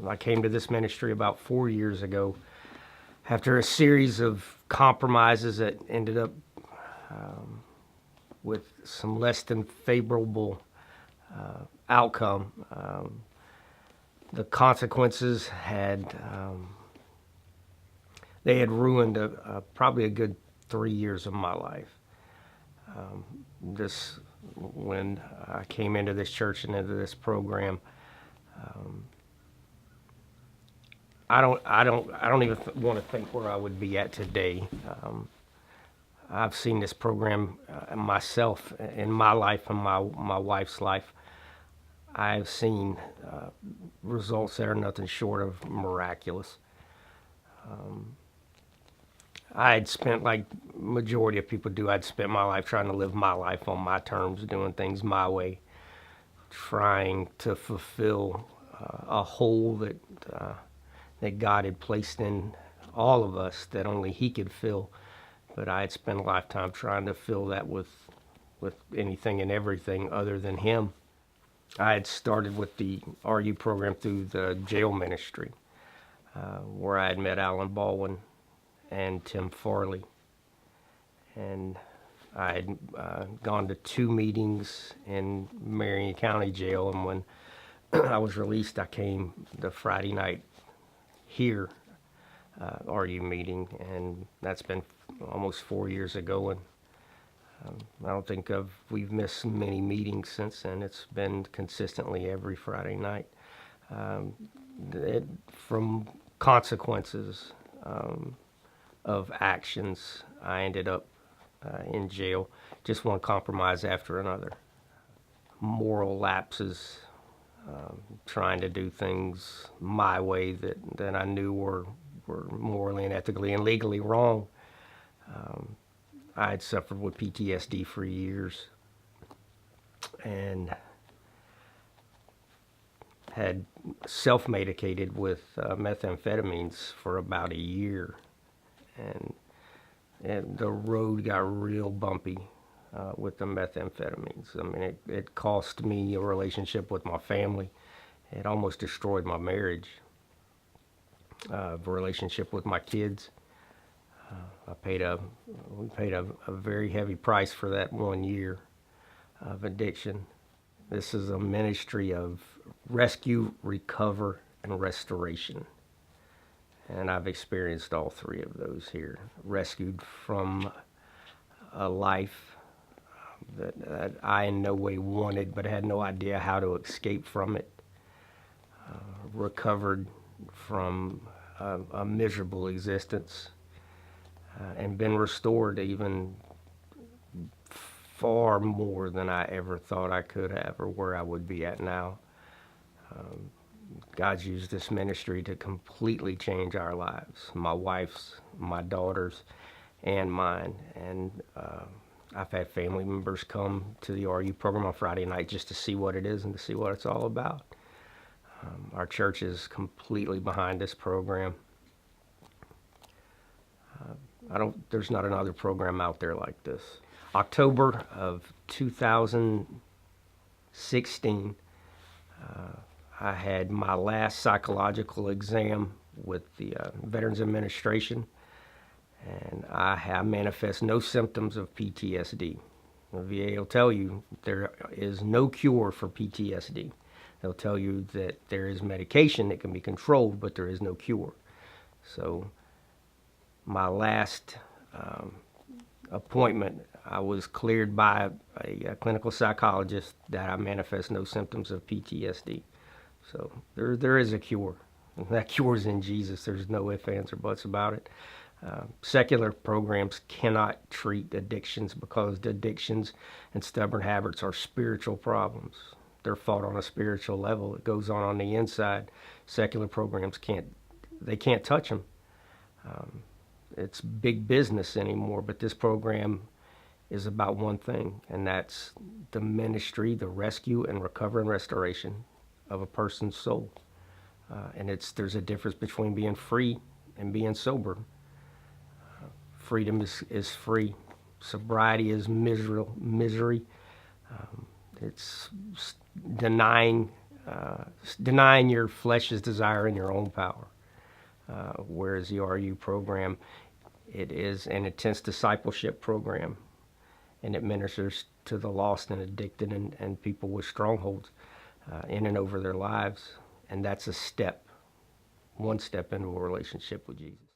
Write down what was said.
I came to this ministry about 4 years ago after a series of compromises that ended up with some less than favorable outcome. The consequences they had ruined probably a good 3 years of my life. This when I came into this church and into this program, I don't even want to think where I would be at today. I've seen this program myself in my life and my wife's life. I've seen results that are nothing short of miraculous. I had spent, like majority of people do, I'd spent my life trying to live my life on my terms, doing things my way, trying to fulfill a hole that God had placed in all of us that only He could fill. But I had spent a lifetime trying to fill that with anything and everything other than Him. I had started with the RU program through the jail ministry, where I had met Alan Baldwin and Tim Farley. And I had gone to 2 meetings in Marion County Jail, and when I was released, I came the Friday night here RU meeting, and that's been almost 4 years ago. And I don't think we've missed many meetings since then. It's been consistently every Friday night. From consequences of actions, I ended up in jail. Just one compromise after another. Moral lapses, trying to do things my way that I knew were morally and ethically and legally wrong. I had suffered with PTSD for years and had self-medicated with methamphetamines for about a year. And the road got real bumpy with the methamphetamines. I mean, it cost me a relationship with my family. It almost destroyed my marriage, a relationship with my kids. We paid a very heavy price for that 1 year of addiction. This is a ministry of rescue, recover, and restoration. And I've experienced all 3 of those here. Rescued from a life that I in no way wanted, but had no idea how to escape from it. Recovered from a miserable existence. And been restored even far more than I ever thought I could have or where I would be at now. God's used this ministry to completely change our lives, my wife's, my daughter's, and mine. And I've had family members come to the RU program on Friday night just to see what it is and to see what it's all about. Our church is completely behind this program. There's not another program out there like this. October of 2016, I had my last psychological exam with the Veterans Administration, and I manifest no symptoms of PTSD. The VA will tell you there is no cure for PTSD. They'll tell you that there is medication that can be controlled, but there is no cure. So my last appointment, I was cleared by a clinical psychologist that I manifest no symptoms of PTSD. So there is a cure. And that cure is in Jesus. There's no ifs, ands, or buts about it. Secular programs cannot treat addictions because the addictions and stubborn habits are spiritual problems. They're fought on a spiritual level. It goes on the inside. Secular programs can't touch them. It's big business anymore, but this program is about one thing, and that's the ministry, the rescue and recovery and restoration of a person's soul. And there's a difference between being free and being sober. Freedom is free. Sobriety is misery. It's denying denying your flesh's desire in your own power. Whereas the RU program, it is an intense discipleship program, and it ministers to the lost and addicted and people with strongholds in and over their lives. And that's a step, one step into a relationship with Jesus.